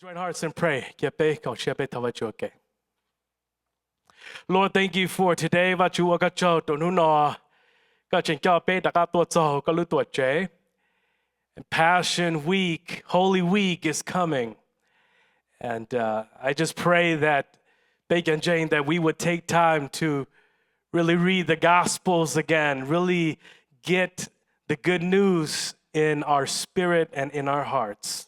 join hearts and pray. Lord, thank you for today. Và Chúa các cháu tổ nu nọ các chuyện cho bé đã các tua cháu các lưu tua chế. And Passion Week, Holy Week is coming. And I just pray that Bacon Jane, that we would take time to really read the Gospels again, really get the good news in our spirit and in our hearts.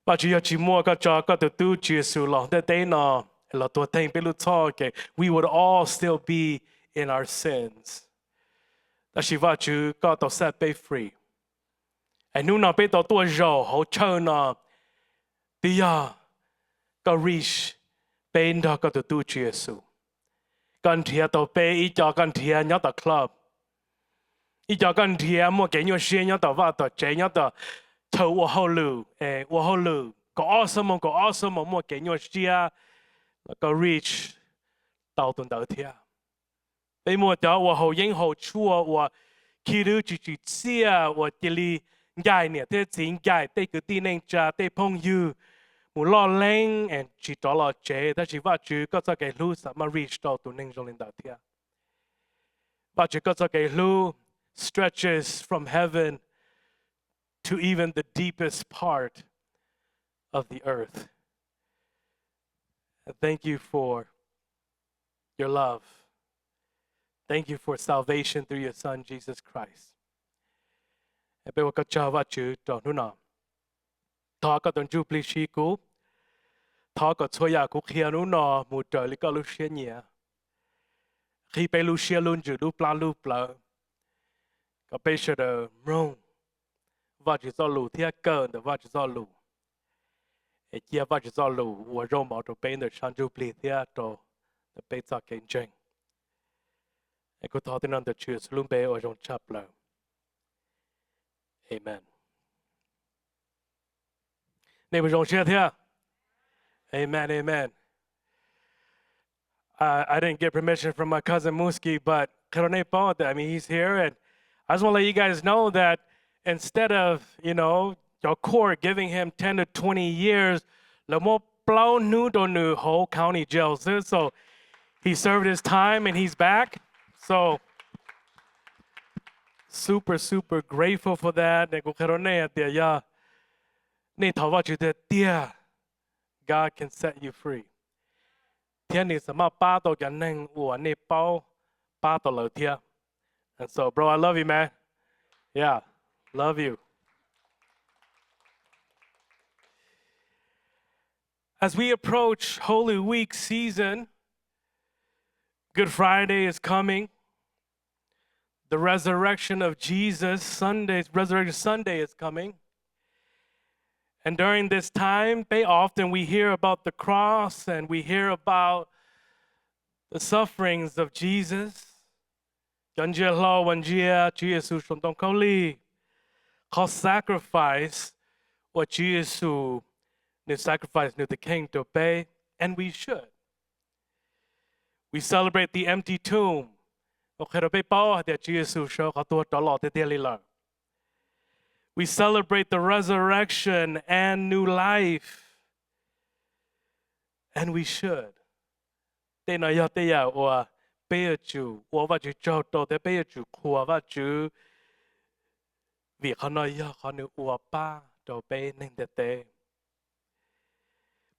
Và Chúa chỉ mua các cháu các tu Chúa sự lòng để tế nọ là tua thành bên lưu cho cái we would all still be in our sins. That she va Chúa các tao set be free. And nu nào bé tao tua dầu hỗ trợ nọ bây giờ các reach bên đó các tu Chúa Giêsu. Cần thiệt tao bé ý cho cần thiệt nhớ tao club. Ý cho cần thiệt mua cái nhau xe nhớ tao va tao chế nhớ tao thầu我后路我后路個 awesome mua cái nhau xe個 reach 到頓到天。你莫到我後因後處我基督只知我這裡解呢，這真解這個地能家這朋友，我老冷 and 只到了這，但是話就個這個路什麼 reach 到頓能中領到天。話就個這個路 stretches from heaven to even the deepest part of the earth. And thank you for your love. Thank you for salvation through your Son, Jesus Christ. And be waka chawa chu to nuna. Ta ka don ju pli shi ku. Ta ka choya ku khia nu no mu to li ka lu shia nia. Khi pe lu shia lun ju lu pla. Ka pe sha de mrong. Va ju zo lu thia cơ de va ju zo lu. E kia va ju zo lu wo ro mo to pe de shan ju pli thia to the pe za ken jeng. E ko ta tin on the church lum be o jong chap lo. Amen. Neighbor jong share thia. Amen. I didn't get permission from my cousin Muski, but I mean, he's here, and I just want to let you guys know that instead of, your court giving him 10 to 20 years, le mo plau nu do nu whole county jail. So he served his time and he's back. So super grateful for that. God can set you free. And so, bro, I love you, man. Yeah, love you. As we approach Holy Week season, Good Friday is coming. The resurrection of Jesus, Resurrection Sunday is coming. And during this time, often we hear about the cross and we hear about the sufferings of Jesus. Cause sacrifice what Jesus sacrifice the king to obey, and we should. We celebrate the empty tomb. We celebrate the resurrection and new life. And we should.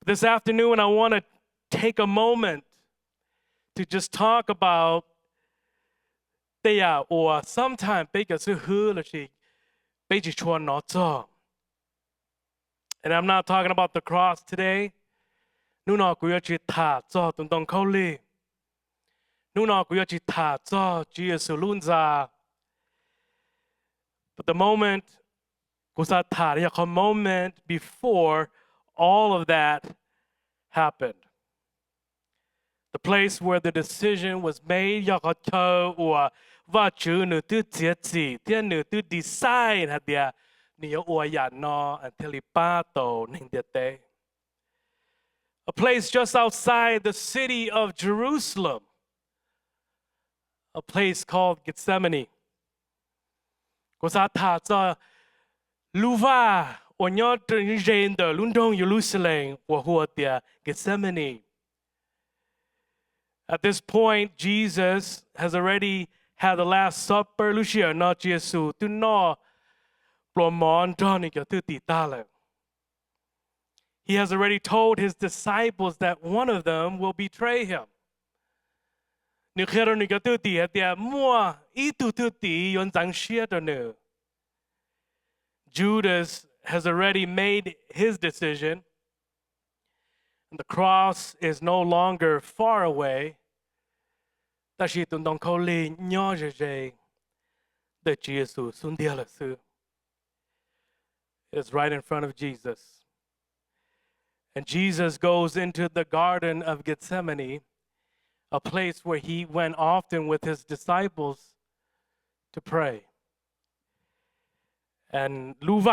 This afternoon, I want to take a moment to just talk about sometimes and I'm not talking about the cross today. But the moment before all of that happened. The place where the decision was made, decide a place just outside the city of Jerusalem, a place called Gethsemane. 我要人的伦敦耶路撒冷，我活的 Gethsemane. At this point, Jesus has already had the Last Supper. Lucia, not Jesus, do not blomon Donica to the He has already told his disciples that one of them will betray him. Judas has already made his decision. And the cross is no longer far away. It's right in front of Jesus. And Jesus goes into the Garden of Gethsemane, a place where he went often with his disciples to pray. And in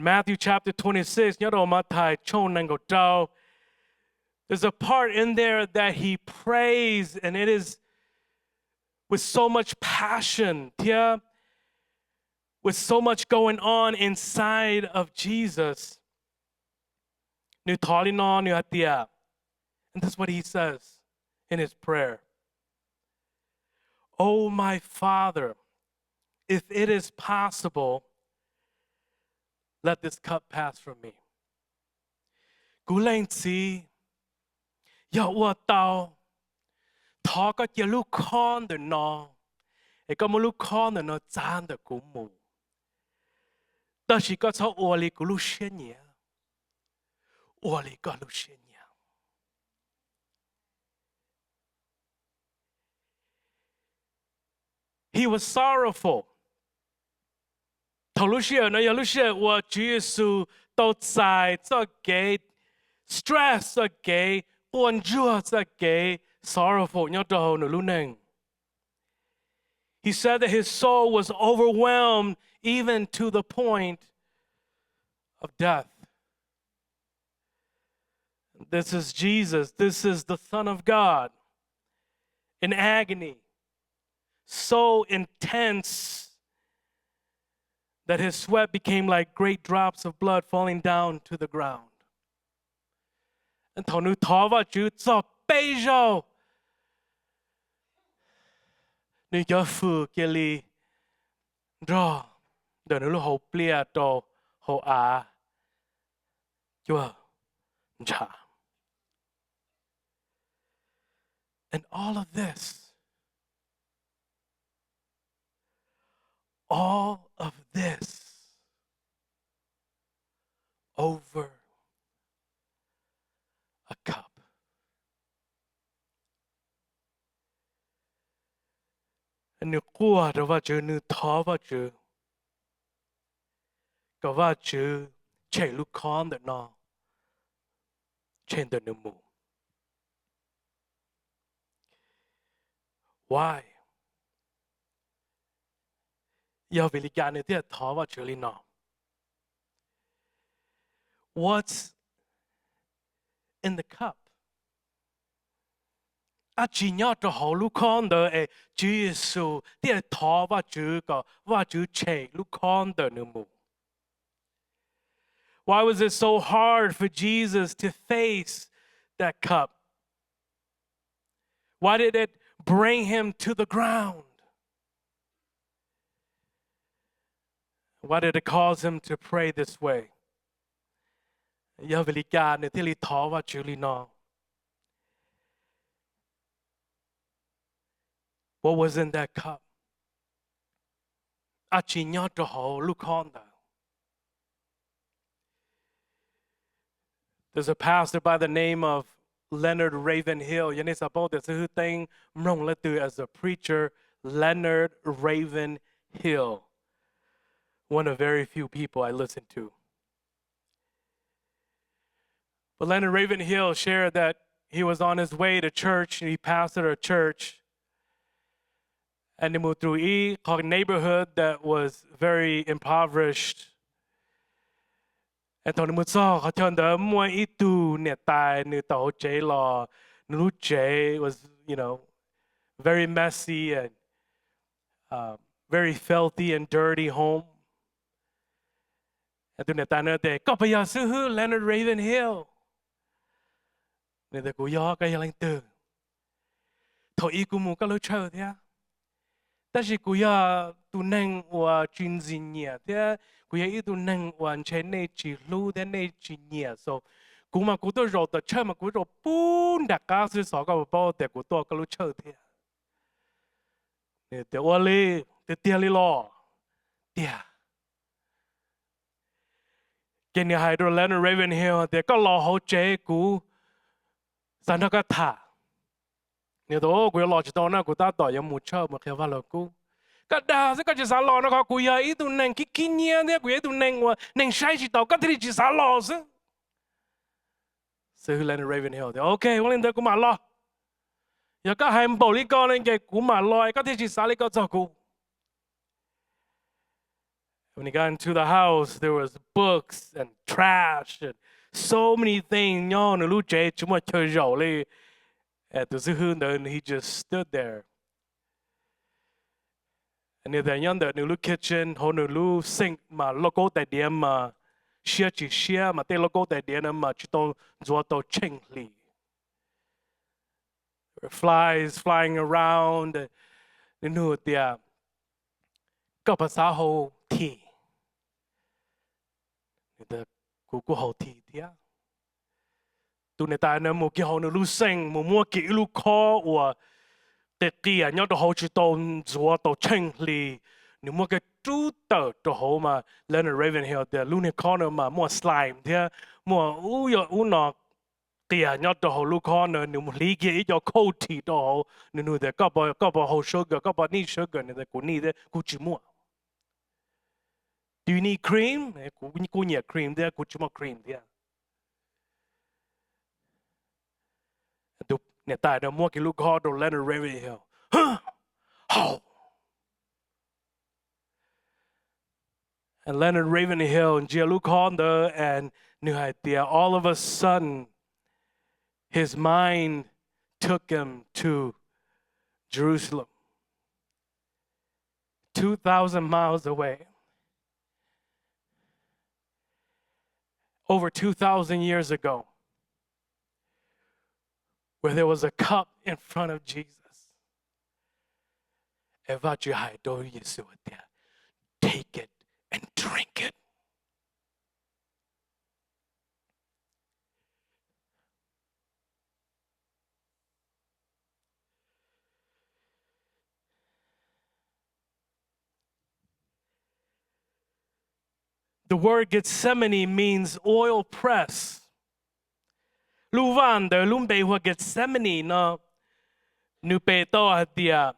Matthew chapter 26, there's a part in there that he prays, and it is with so much passion, with so much going on inside of Jesus. And that's what he says in his prayer. Oh, my Father, if it is possible, let this cup pass from me. 古令子有我到，他個一路看的呢，一個冇路看的呢，真的古木。但是個從我裡個路些年，我裡個路些年。He was sorrowful. 頭路些呢，有路些我主耶穌都在這個 stress 這個關注這個 sorrowful 有到呢路能。He said that his soul was overwhelmed even to the point of death. This is Jesus. This is the Son of God in agony, so intense that his sweat became like great drops of blood falling down to the ground. And thonu tava ju zo beijo. Ni yo fu kili draw the nu ho plia do ho a yo cha. And all of this over a cup. And you qua the vachu nu ta vachu. Ga vachu che lu con the no. Chen the nu mu. Why? What's in the cup? Why was it so hard for Jesus to face that cup? Why did it bring him to the ground? Why did it cause him to pray this way? What was in that cup? There's a pastor by the name of Leonard Ravenhill. As a preacher, Leonard Ravenhill. One of very few people I listen to. But Leonard Ravenhill shared that he was on his way to church, and he pastored a church. And he moved through a neighborhood that was very impoverished. And Tony Mutso, was, very messy and very filthy and dirty home. And tu ta nữa để có bây giờ sư hư Leonard Ravenhill. Nên ta cũng có cái lãnh tử. Thôi ý cũng muốn có lối chờ thế. 但是古要都能我军事业的，古要一都能完全内记录的内记业，so 古嘛古都肉的车嘛古肉半大家是少个包的古多个路车的，你的我哩的爹哩咯，爹，今年还都 Leonard Ravenhill 的个老好这古，三那个他，你都古要老知道那古大道有木车嘛，开发了古。Kada sa ka sa lo na ka kuya itu neng kikinya ne kuya itu neng wa neng shai chi tao ka tri chi sa lo sa. So Leonard Ravenhill. Okay, wa len da ku ma lo. Ya ka hai mbo li ko len ke ku ma lo ka tri chi sa li ko zo ku. When he got into the house, there was books and trash and so many things. Yo, no lu je chu mo chơi rau li. At the he just stood there. And if they're the new kitchen, whole new sink, mà logo tại điểm mà share chỉ share mà tên logo tại điểm mà chỉ tao做到清理. Flies flying around, new the cóภาษาhồ thì, the cú hồ thì thế. Tu này ta nó một cái hồ new sink, một mua cái lu khó vàแต่กี่อันยอดเขาจะต้องจัวต้องเชิงลีนี่มั่วก็จู้เตอร์ตัวเขามา Leonard Ravenhill เดี๋ยวลูกเนี่ยเขาเนี่ยมามั่วสไลม์เดียวมั่วอู้นอกเตี่ยยอดตัวเขาลูกเขาเนี่ยนี่มั่วลีกี่ยอดโคตรตัวเขานี่นู่นเดี๋ยวก็บอกเขาชูเกอร์ก็บอกนี่ชูเกอร์เนี่ยกูนี่เดี๋ยวกูจิมั่ว Do you need cream กูเนี่ยครีมเดี๋ยวกูจิมั่วครีมเดียวดูเนี่ยตายเดี๋ยวมั่วกี่ลูกเขาตัว Leonard Ravenhill Oh. And Leonard Ravenhill and Gianluca Honda and new idea. All of a sudden, his mind took him to Jerusalem, 2,000 miles away. Over 2,000 years ago, where there was a cup in front of Jesus. Take it and drink it. The word Gethsemane means oil press. Lu van de lum bei hoa Gethsemane no nu pe to dia.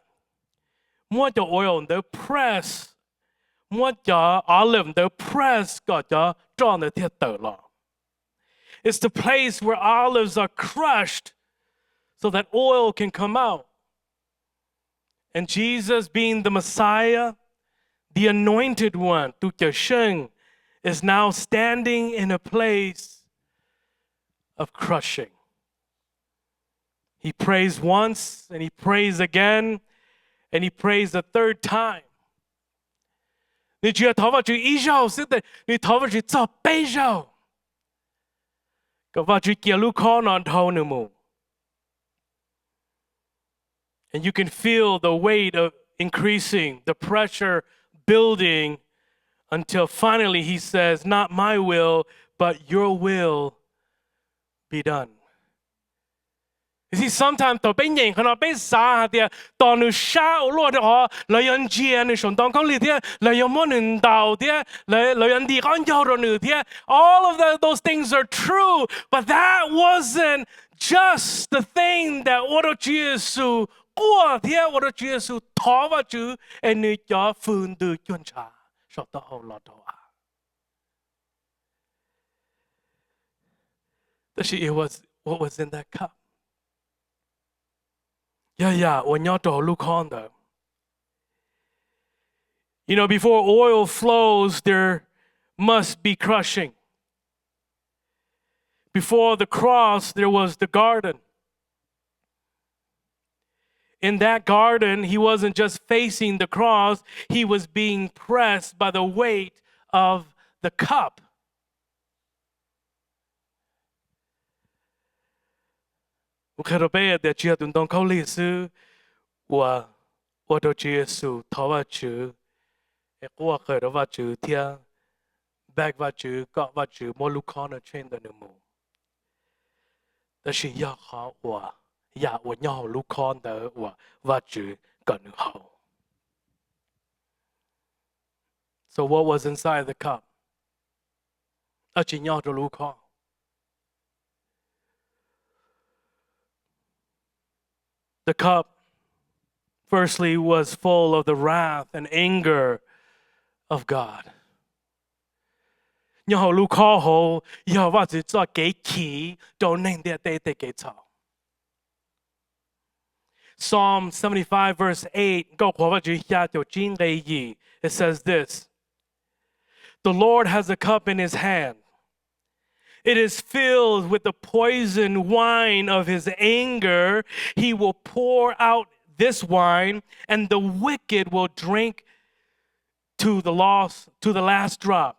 Mua cho oil the press. Mua cho olive the press got cho drawn the theater law. It's the place where olives are crushed so that oil can come out. And Jesus, being the Messiah, the anointed one, Tu Kia Sheng, is now standing in a place of crushing. He prays once, and he prays again, and he prays the third time. 你觉得头发就一绕，是的，你头发就照背绕，个发就记录靠南头呢么。And you can feel the weight of increasing, the pressure building, until finally he says, "Not my will, but your will be done." You see, sometimes 到被人可能被杀的，到你杀落的话，来人接你上当讲里的，来人么能到的，来人地干要着你的，all of those things are true, but that wasn't just the thing that 我的耶稣过的，我的耶稣讨伐主，而你要分的检查，说到好老多啊。但是 it was what was in that cup. When you're to look on them. You know, before oil flows, there must be crushing. Before the cross, there was the garden. In that garden, he wasn't just facing the cross, he was being pressed by the weight of the cup. 我看到别的只要等到考历史，我都接受头发住，我看到发住听，back 发住，搞发住，莫路看的圈的那么。但是要好我，要我要路看的我发住更好。So what was inside the cup? 而且要着路看。The cup, firstly, was full of the wrath and anger of God. 然後路考好，然後或者做幾期都能得幾錯。Psalm 75 verse 8, 個話就下就真嘅意。It says this, The Lord has a cup in his hand. It is filled with the poison wine of his anger. He will pour out this wine, and the wicked will drink to the last drop.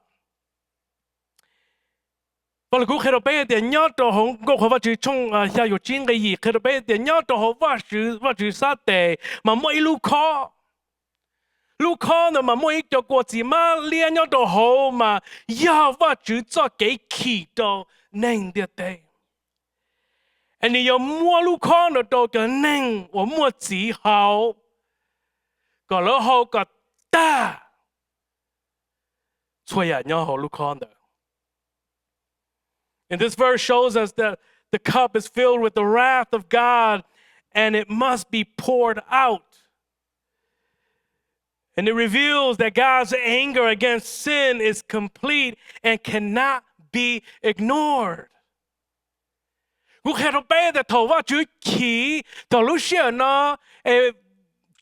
我哋估睇到俾啲人都好，我話住從下有真嘅意，睇到俾啲人都好話住沙地，嘛冇一路靠。路靠呢嘛，每一個國字嘛，連樣都好嘛，要話主做幾期都能得的。而你要摸路靠呢，都個能，我摸字好，個老好個大，所以要好路靠的。And this verse shows us that the cup is filled with the wrath of God, and it must be poured out. And it reveals that God's anger against sin is complete and cannot be ignored. 我看到背的頭髮就起，到路線呢，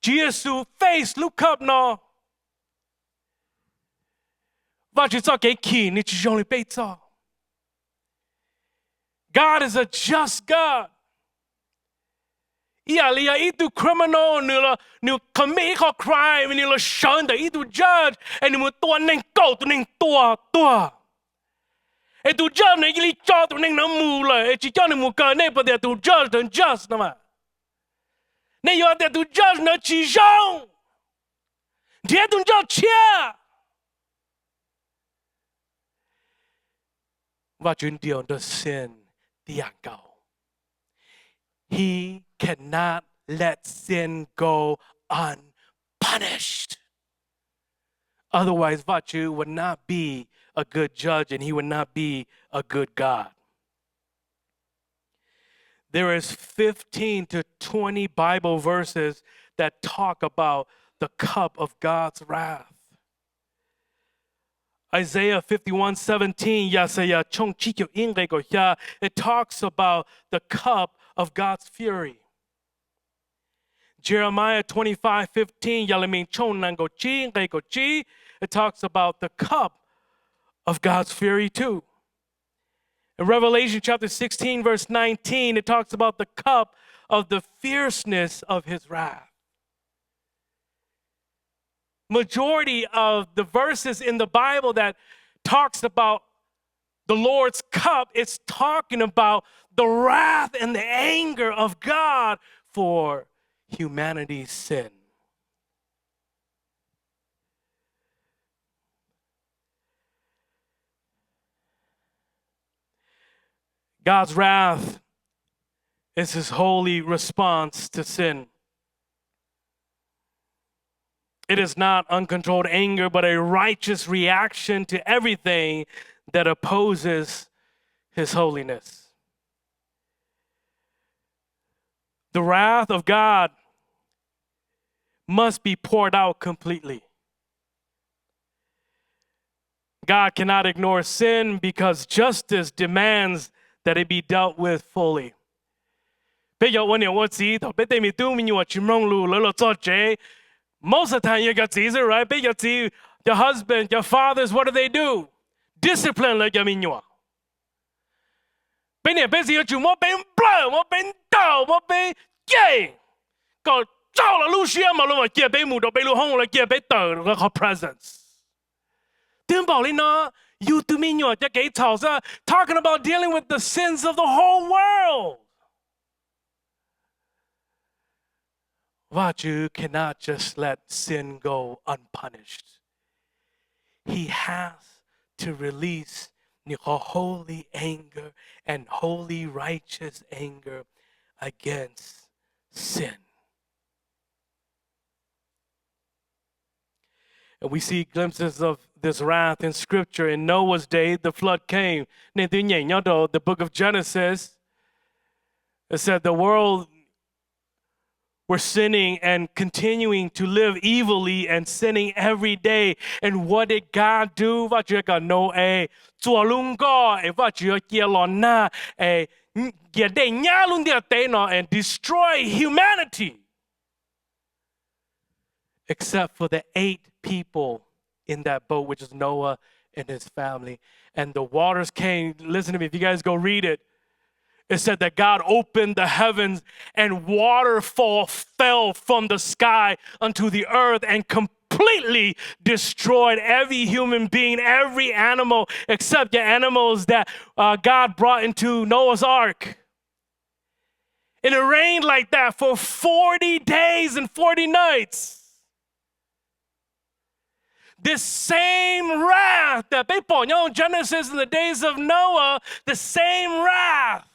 主耶穌 face look up 呢，話就做幾起，你就用嚟背做。God is a just God. 你一度 criminal 你 commit 一個 crime 你上的一度 judge 你們多能夠都能多度 judge 你做都能冇了只叫你們個你不得度 judge 等 just 的嘛你要得度 judge 呢其中這度叫切我尊重的 sin 第二高He cannot let sin go unpunished. Otherwise, Vachu would not be a good judge and he would not be a good God. There is 15 to 20 Bible verses that talk about the cup of God's wrath. Isaiah 51:17, it talks about the cup of God's fury. Jeremiah 25:15, it talks about the cup of God's fury too. In Revelation chapter 16, verse 19, it talks about the cup of the fierceness of his wrath. Majority of the verses in the Bible that talks about the Lord's cup, it's talking about the wrath and the anger of God for humanity's sin. God's wrath is his holy response to sin. It is not uncontrolled anger, but a righteous reaction to everything that opposes his holiness. The wrath of God must be poured out completely. God cannot ignore sin because justice demands that it be dealt with fully. Most of the time, you got Caesar, right? But you see your husband, your fathers, what do? Discipline like you mean you are. But you more been blood, more been dog, more been gay. God 照了路线嘛，路借俾木到俾路空了，借俾等个 presence。丁宝林呢，you to me 呢，这给吵着 talking about dealing with the sins of the whole world。But you cannot just let sin go unpunished. He has to release the holy anger and holy righteous anger against sin. And we see glimpses of this wrath in scripture. In Noah's day, the flood came. The book of Genesis, it said the world were sinning and continuing to live evilly and sinning every day. And what did God do? What you got no a what you and destroy humanity. Except for the 8 people in that boat, which is Noah and his family. And the waters came. Listen to me, if you guys go read it, it said that God opened the heavens and waterfall fell from the sky unto the earth and completely destroyed every human being, every animal, except the animals that God brought into Noah's ark. And it rained like that for 40 days and 40 nights. This same wrath that they brought in Genesis in the days of Noah, the same wrath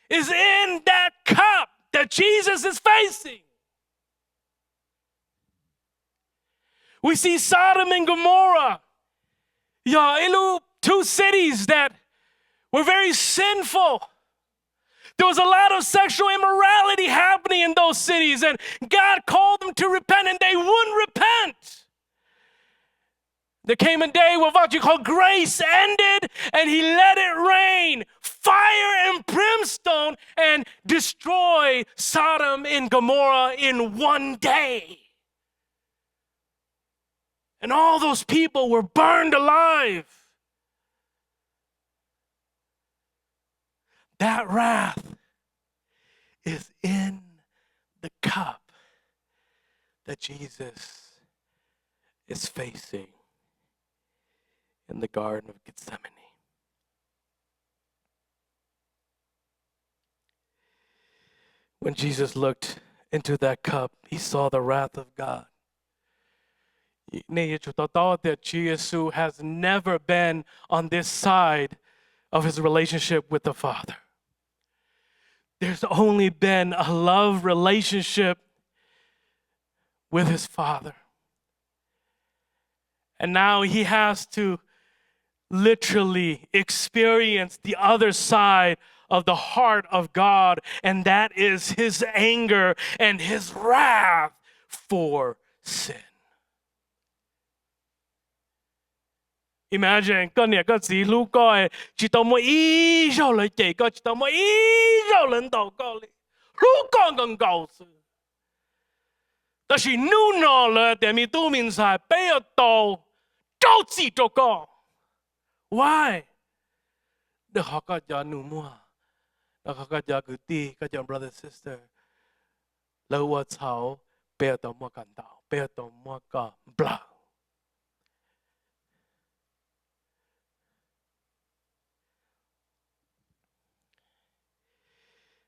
is in that cup that Jesus is facing. We see Sodom and Gomorrah. Two cities that were very sinful. There was a lot of sexual immorality happening in those cities, and God called them to repent, and they wouldn't repent. There came a day where what you call grace ended, and he let it rain fire and brimstone and destroy Sodom and Gomorrah in one day. And all those people were burned alive. That wrath is in the cup that Jesus is facing in the Garden of Gethsemane. When Jesus looked into that cup, he saw the wrath of God. That Jesus has never been on this side of his relationship with the Father. There's only been a love relationship with his Father. And now he has to literally experience the other side of the heart of God, and that is his anger and his wrath for sin. Imagine 今日個字路過，知道冇依照嚟幾個，知道冇依照人禱告嚟，路過更高事。但是努諾了，點咪都明晒，不要到周記做個。Why? The hakat ya numua, the hakat ya guti, kat ya brother sister. Lawa chao, bear to mo kandao, bear to mo ka blah.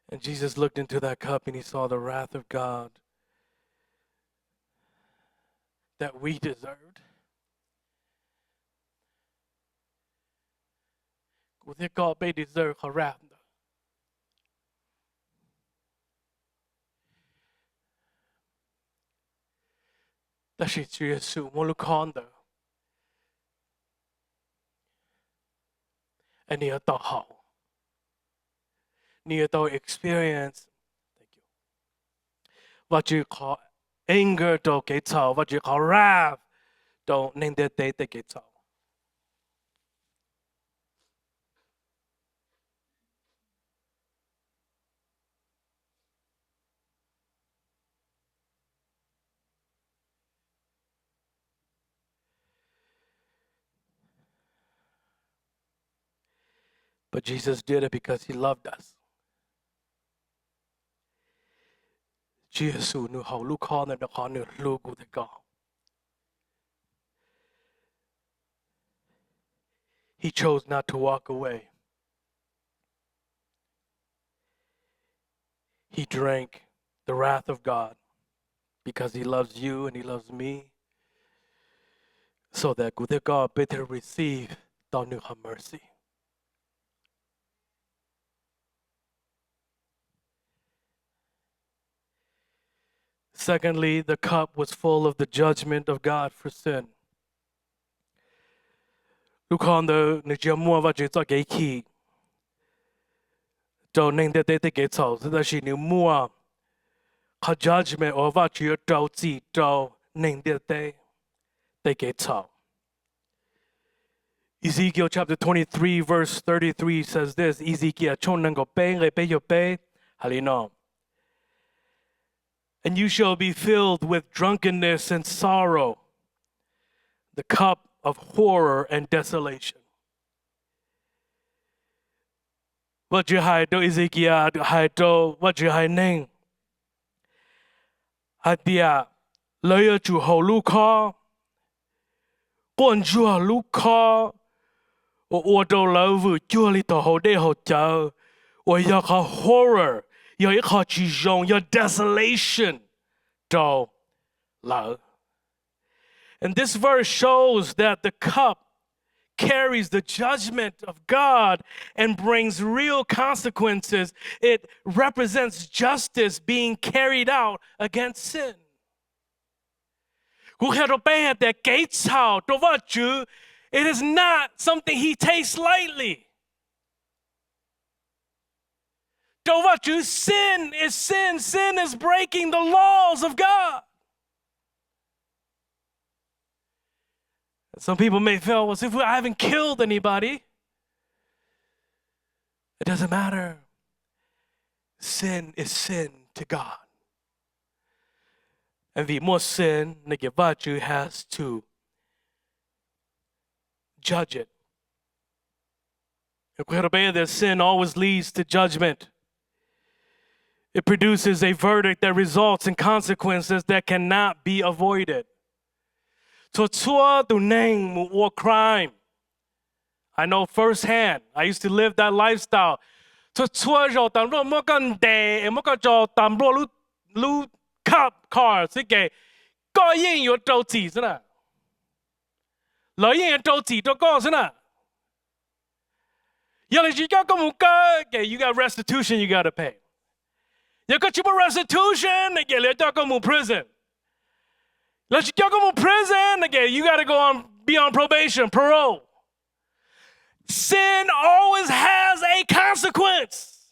And Jesus looked into that cup and he saw the wrath of God that we deserved. God may deserve her wrath. That she Jesu molukonda. And near the how. Near the experience. Thank you. What you call anger to get out, what you call wrath, don't name that day that gets out. But Jesus did it because he loved us. 主耶穌你好路靠那的好你路過的高 He chose not to walk away. He drank the wrath of God because he loves you and he loves me so that good God better receive thy new mercy. Secondly, the cup was full of the judgment of God for sin. 路看到你只摸我就做给起，就能得给走，这但是你摸，他 judgment 我话就着急就能得给走。Ezekiel chapter 23 verse 33 says this, Ezekiel 冲能够背来背就背，哈利诺。And you shall be filled with drunkenness and sorrow, the cup of horror and desolation. 我只係到 Ezekiel 係到我只係能，係啲啊，你要住好路靠，關注好路靠，我到老夫做你到好啲好走，我要個 horror，要一個之中，要 desolation 到老。And this verse shows that the cup carries the judgment of God and brings real consequences. It represents justice being carried out against sin. 我看到背的給草都話主 it is not something he takes lightly. 都話主 sin is sin. Sin is breaking the laws of God. Some people may feel, well, if I haven't killed anybody, it doesn't matter. Sin is sin to God. And the more sin, Nagivaju has to judge it. That sin always leads to judgment. It produces a verdict that results in consequences that cannot be avoided. So chua to name or crime. I know firsthand. I used to live that lifestyle. So chua jo tam ro mo kan de mo ka jo tam ro lu cup car so ke ko yin yo zhou ji是呢 lo yin yo zhou ji to go 是呢 you got restitution you got to pay. You got restitution, you prison. Let's go to prison again. You got to be on probation, parole. Sin always has a consequence.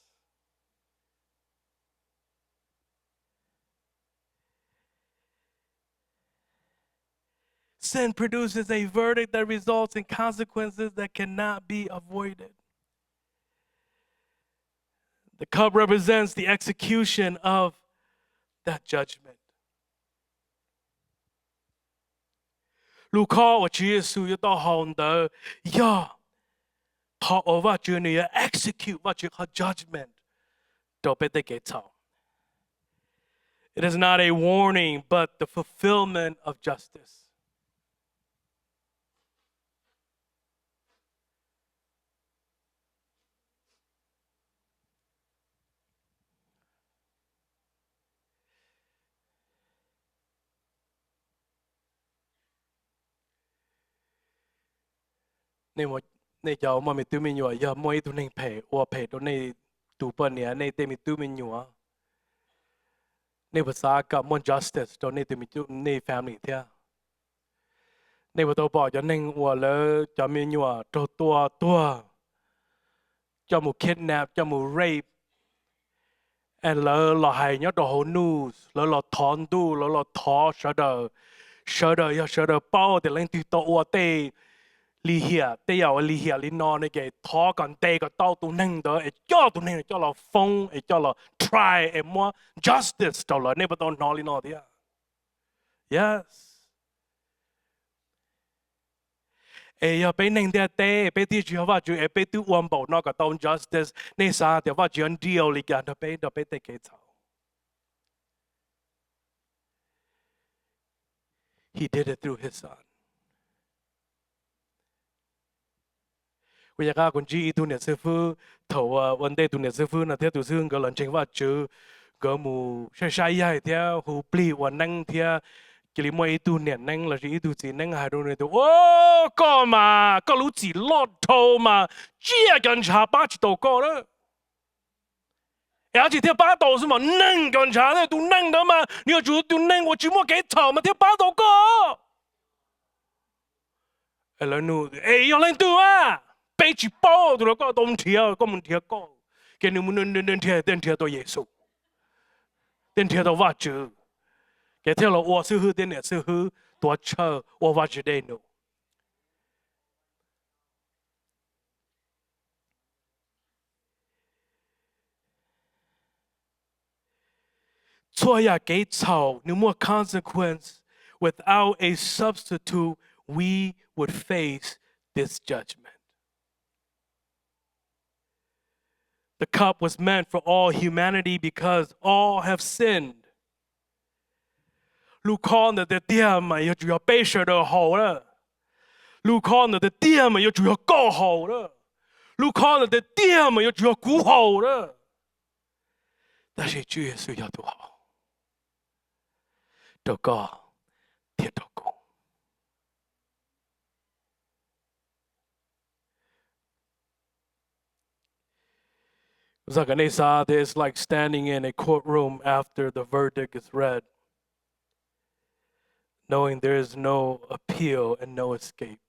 Sin produces a verdict that results in consequences that cannot be avoided. The cup represents the execution of that judgment. 路靠我主耶穌要到行道，要靠我話主你要 execute 話主個 judgment 就俾得幾臭。It is not a warning, but the fulfillment of justice. 你有冇咪對面有有冇一度你陪我陪到你讀半年你對面對面有啊？你ภาษากับมัน justice 到你對面你 family 啲啊？你話到บอกจะนึงว่าเลยจะมีอยู่อ่ะตัวจะมู kidnap จะมู rape and เลยเราให้เนี่ยตัว whole news เลยเราถอนดูเลยเราท้อshadow 要 shadow 包แต่เรื่องที่ตัวเตลีเหียแต่要ลีเหียลีนอนในเกท้อกันเตก็เต้าตัวนึงเด้อไอ้เจ้าตัวนึงเจ้าเราฟงไอ้เจ้าเรา try ไอ้มัว justice ตัวเราเนี่ยไม่ต้องนอนลีนอนเดียว yes เอ้ยไปนึงเดียวเตไปที่จีว่าจูเอ้ไปที่วันบ่นอกก็ต้อง justice ในสาเดี๋ยวว่าจีอันเดียวลีกันเดี๋ยวไปเตะเกจ้า He did it through his son. Bây giờ con chỉ tu niệm sư phụ thầu vấn đề tu niệm sư phụ là theo tu sư cái lần trình và chữ cái mù sai sai hay theo hủ bì và năng theo cái lý mấy tu niệm năng là chỉ tu chỉ năng hai tu niệm tu có mà có lúc chỉ lót thầu mà chia gần chả ba chỉ đầu có đó. 而且跳八斗是嘛，嫩干啥的都嫩的嘛，你要煮都嫩，我只莫给炒嘛，跳八斗个。哎，来努，哎，要来读啊，背起包都那个冬天，我们天高，给你们能天到耶稣，天到挖住，给跳了我是喝点也是喝多车，我挖住的努。错呀，给炒，no more consequence. Without a substitute, we would face this judgment. The cup was meant for all humanity because all have sinned. 路康的店嘛，要主要背水的好了。路康的店嘛，要主要搞好了。路康的店嘛，要主要顾好了。但是主耶稣要做好。祷告，天祷告。Zaganesa is like standing in a courtroom after the verdict is read, knowing there is no appeal and no escape.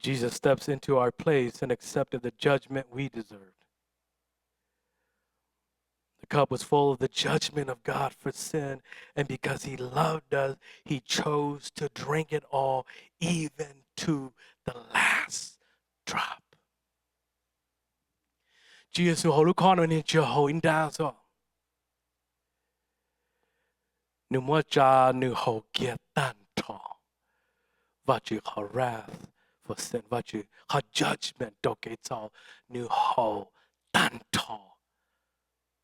Jesus steps into our place and accepted the judgment we deserved. The cup was full of the judgment of God for sin, and because he loved us, he chose to drink it all, even to the last drop. 主耶穌好你看到你就好應當咗，你莫揸你好嘅蛋頭，或者好 wrath for sin，或者好 judgment 都給咗你好蛋頭。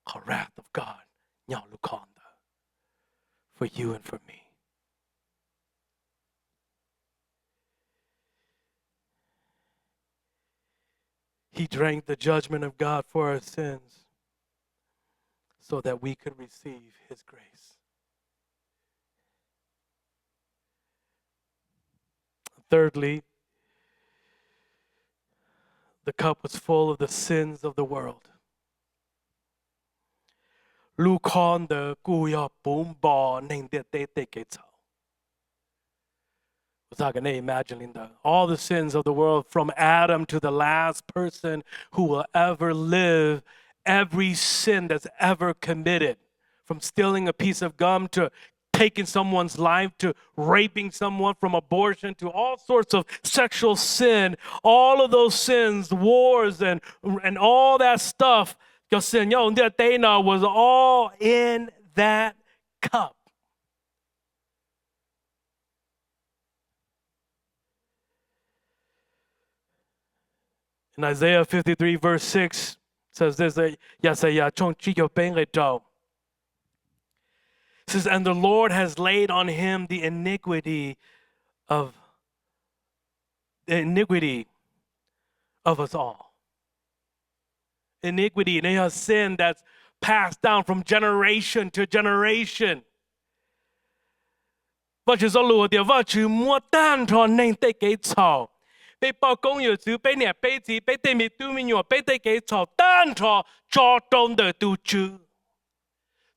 The wrath of God, for you and for me. He drank the judgment of God for our sins so that we could receive his grace. Thirdly, the cup was full of the sins of the world. 路看的故要奔波，能得给走。Was not going to imagine all the sins of the world from Adam to the last person who will ever live, every sin that's ever committed, from stealing a piece of gum to taking someone's life to raping someone, from abortion to all sorts of sexual sin, all of those sins, wars and all that stuff. Your sin, was all in that cup. In Isaiah 53, verse 6, says this, it says, and the Lord has laid on him the iniquity of us all. Iniquity, and a sin that's passed down from generation to generation. Và chỉ do lùa địa và chỉ mua tan cho nên tê cái chảo. Bây bao công yêu chú bây nè bây gì bây tê mi tu mi nhỏ bây tê cái chảo tan cho trong đời tu chữ.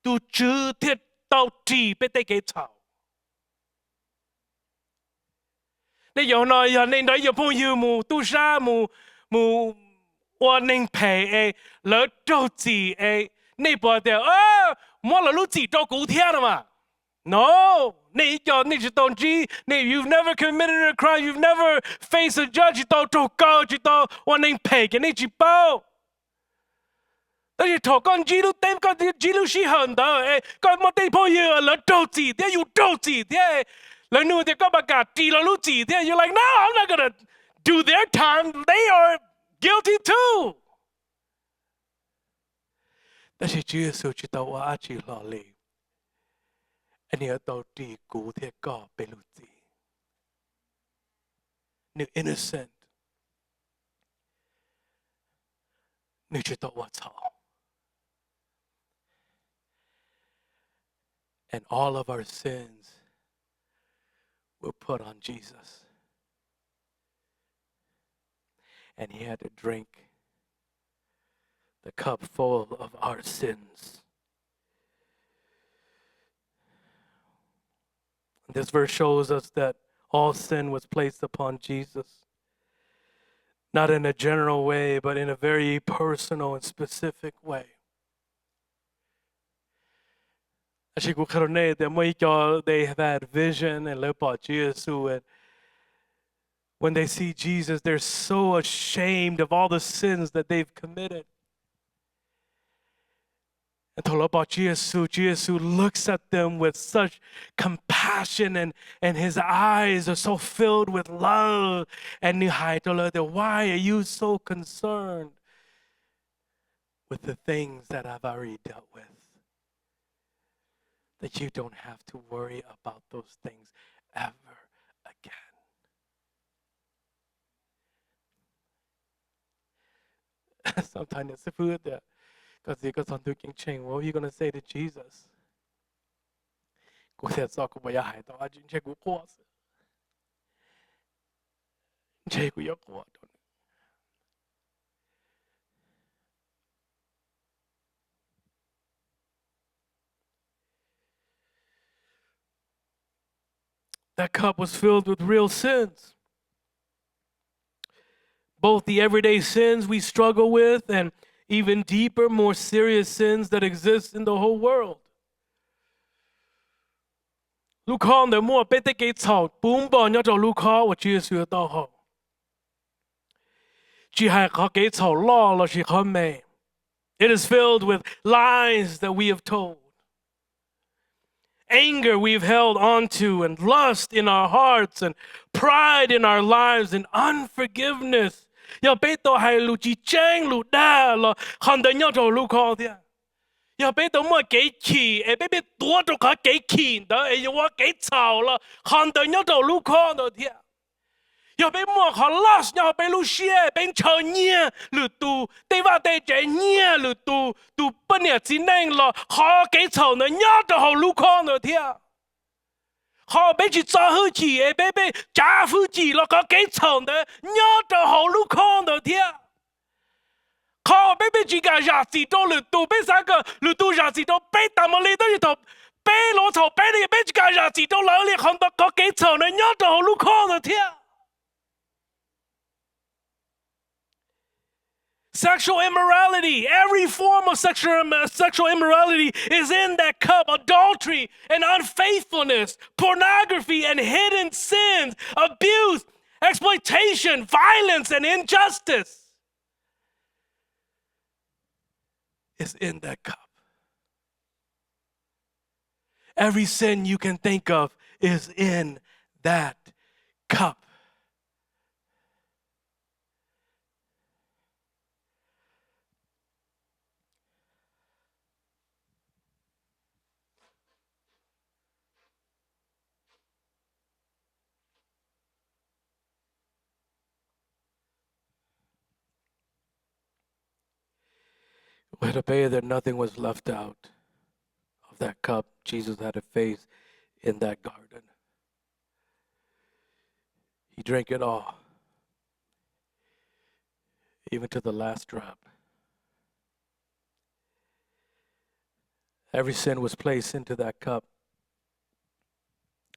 Tu chữ thiết tao trì bây tê cái chảo. Nên giờ nói giờ nên đấy giờ phong yêu mù tu sa mù 我能陪诶，来周记诶，你不得莫了路记照顾天了嘛 ？No， 你是当机，you've never committed a crime, you've never faced a judge， 到周高，到我能陪给你去报。但是头干记录点个记录是很的，诶，干莫地朋友来周记的，有周记的，来努的个把个记了路记的 ，you're like no, I'm not gonna do their time, they are guilty too. 但是主耶穌知道我阿住落嚟，你要到地古鐵個俾路子，你 innocent，你知道我錯。And all of our sins were put on Jesus. And he had to drink the cup full of our sins. This verse shows us that all sin was placed upon Jesus. Not in a general way, but in a very personal and specific way. They have had vision and look about Jesus, and when they see Jesus, they're so ashamed of all the sins that they've committed. And to look about Jesus looks at them with such compassion, and his eyes are so filled with love. And why are you so concerned with the things that I've already dealt with? That you don't have to worry about those things ever again. Sometimes it's food that because you got something change. What are you gonna say to Jesus? That cup was filled with real sins. Both the everyday sins we struggle with and even deeper, more serious sins that exist in the whole world. 路康的莫被得给草，本本要做路康，我接受到好。只係佢幾草落落是很美。It is filled with lies that we have told, anger we've held onto, and lust in our hearts, and pride in our lives, and unforgiveness. 要俾到係路之正路大咯，看到要做路康啲。要俾到我幾氣，誒俾多到佢幾氣的，誒我幾吵了，看到要做路康的啲。要俾我佢 lost， 要俾路些，俾炒嘢路度，對話對這嘢路度，度不年之內了，好幾吵呢，要做好路康的啲。好俾住做好字，誒俾加夫字咯，佢幾吵呢，要做好路康的啲。好俾住個日子到路度，俾三個路度日子到，俾大摩利都要到，俾老頭俾你俾住個日子到兩年，看到佢幾吵呢，要做好路康的啲。Sexual immorality, every form of sexual immorality is in that cup. Adultery and unfaithfulness, pornography and hidden sins, abuse, exploitation, violence, and injustice is in that cup. Every sin you can think of is in that cup. We had to pay that nothing was left out of that cup Jesus had to face in that garden. He drank it all, even to the last drop. Every sin was placed into that cup.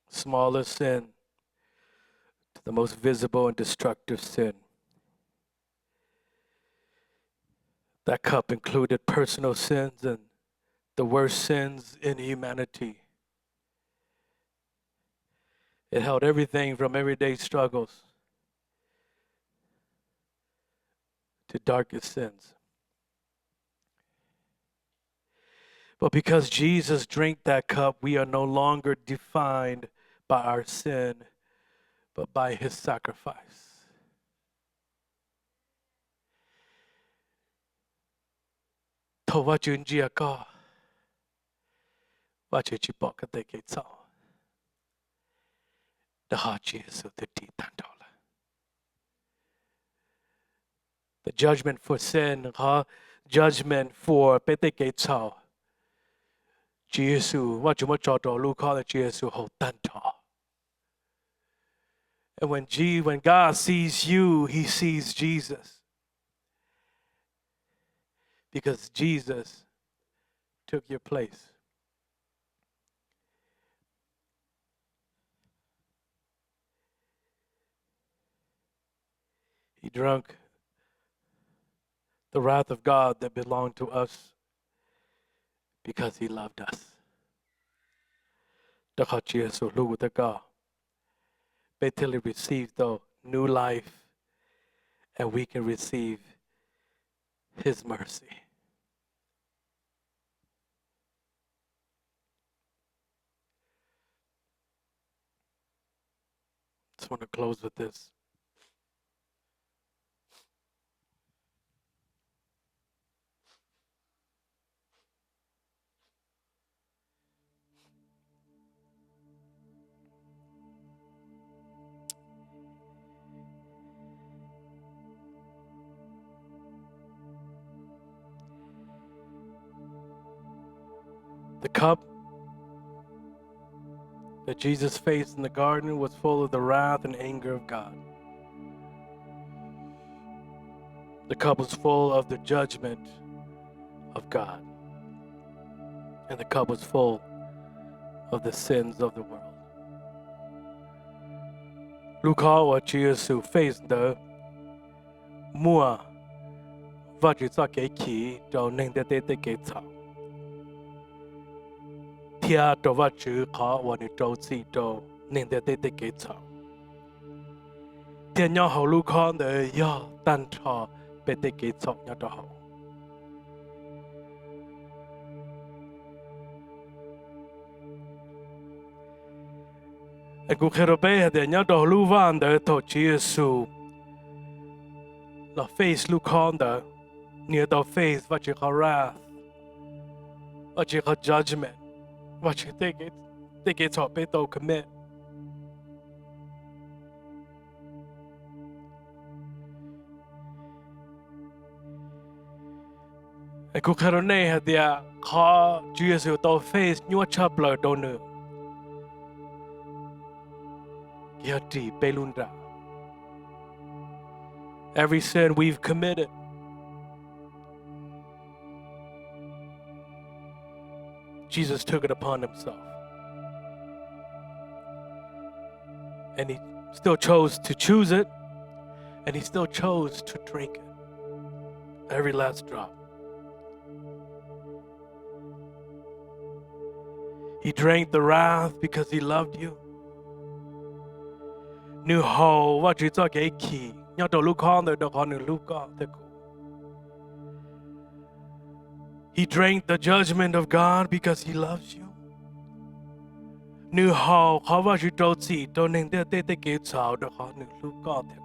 Smallest sin to the most visible and destructive sin. That cup included personal sins and the worst sins in humanity. It held everything from everyday struggles to darkest sins. But because Jesus drank that cup, we are no longer defined by our sin, but by his sacrifice. 头我尊只个，我就去报个得给走，的好耶稣的地谈到了。The judgment for sin 和 judgment for 被得给走，耶稣我怎么找到路靠的耶稣好谈到。And when God sees you, He sees Jesus, because Jesus took your place. He drank the wrath of God that belonged to us because He loved us. แต่เขาเชื่อสู่ลูกแต่ก็ไปtill we receive the new life and we can receive His mercy. Just want to close with this. The cup that Jesus faced in the garden was full of the wrath and anger of God. The cup was full of the judgment of God. And the cup was full of the sins of the world. ลูกขอว่า主耶稣 face 的莫ว่าจะ做给起就能得得给草。天就ว่า主ขอว่า你周四就能得得给草。天要好路看的要单朝被得给草要得好。กูเคยไปเดี๋ยวนี้ดอกลูกวันเดี๋ยวตัวเยซูเรา face ลูกคอนเดี๋ยวเนี่ยตัว face ว่าจะเขา wrath ว่าจะเขา judgment ว่าจะได้เกิดชอบไปตัว commit กูเคยเนี่ยเดี๋ยวเขาเยซูตัว face ยัวชับเลยตัวหนึ่งยาดีไปลุนดา every sin we've committed Jesus took it upon himself and he still chose to choose it and he still chose to drink it every last drop he drank the wrath because he loved you New how what you talk a key. You don't look on the look on the He drank the judgment of God because he loves you. New how what you don't see, don't think that they get out the look on the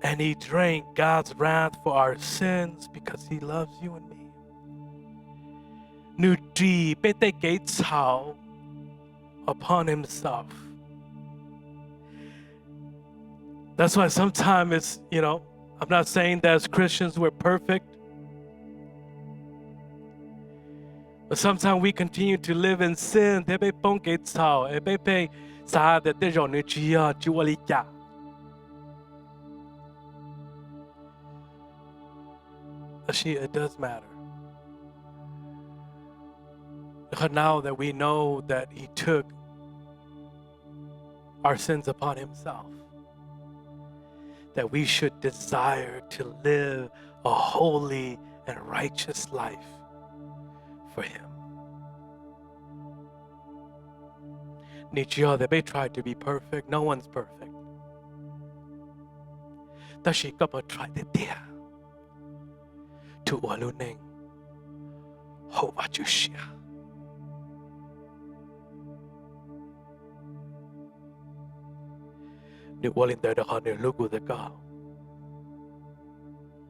And he drank God's wrath for our sins because he loves you and me. New deep they gates how upon himself. That's why sometimes it's, I'm not saying that as Christians we're perfect. But sometimes we continue to live in sin. They be bong get sao. They be sa that they don't need to Actually, it does matter. Because now that we know that he took our sins upon himself, that we should desire to live a holy and righteous life for him. They may try to be perfect. No one's perfect. Tashi kapa try the dia to waluning ho wajushia.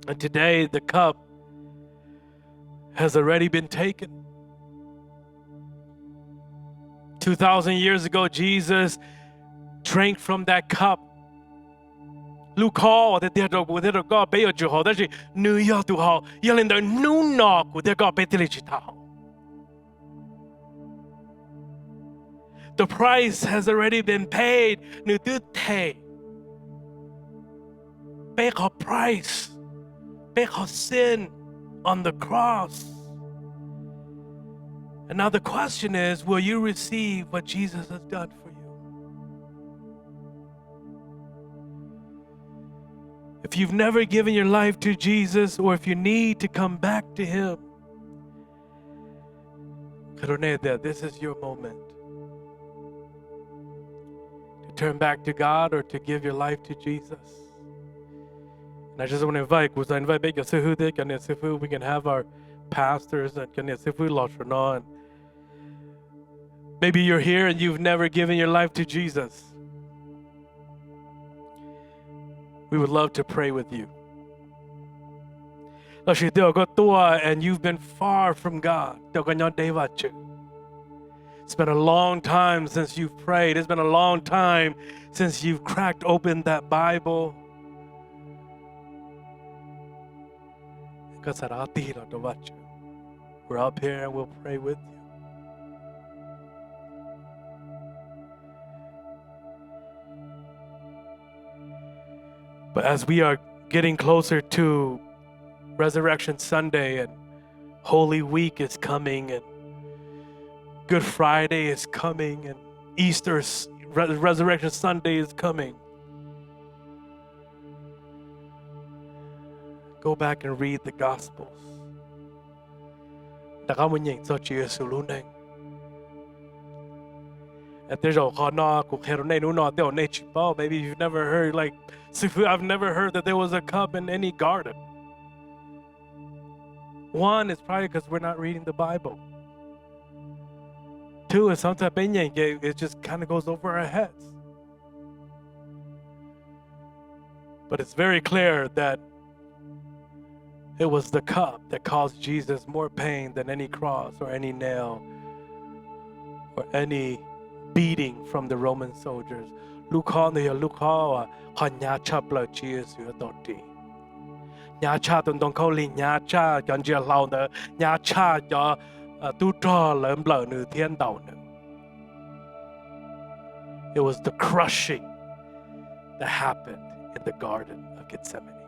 And today the cup has already been taken. 2,000 years ago, Jesus drank from that cup. 路靠的这个我这个被有之后，但是你要多好，要令到努脑我这个被这里去讨。The price has already been paid. 你得赔，被好 price， 被好 sin on the cross. And now the question is, will you receive what Jesus has done for you? If you've never given your life to Jesus, or if you need to come back to Him, this is your moment to turn back to God or to give your life to Jesus. And I just want to invite, we can have our pastors and maybe you're here and you've never given your life to Jesus. We would love to pray with you. And you've been far from God. It's been a long time since you've prayed. It's been a long time since you've cracked open that Bible. We're up here and we'll pray with you. But as we are getting closer to Resurrection Sunday and Holy Week is coming and Good Friday is coming and Easter, Resurrection Sunday is coming, go back and read the Gospels. Maybe you've never heard, like, I've never heard that there was a cup in any garden. One is probably because we're not reading the Bible. Two is sometimes it just kind of goes over our heads. But it's very clear that it was the cup that caused Jesus more pain than any cross or any nail or any beating from the Roman soldiers. It was the crushing that happened in the Garden of Gethsemane.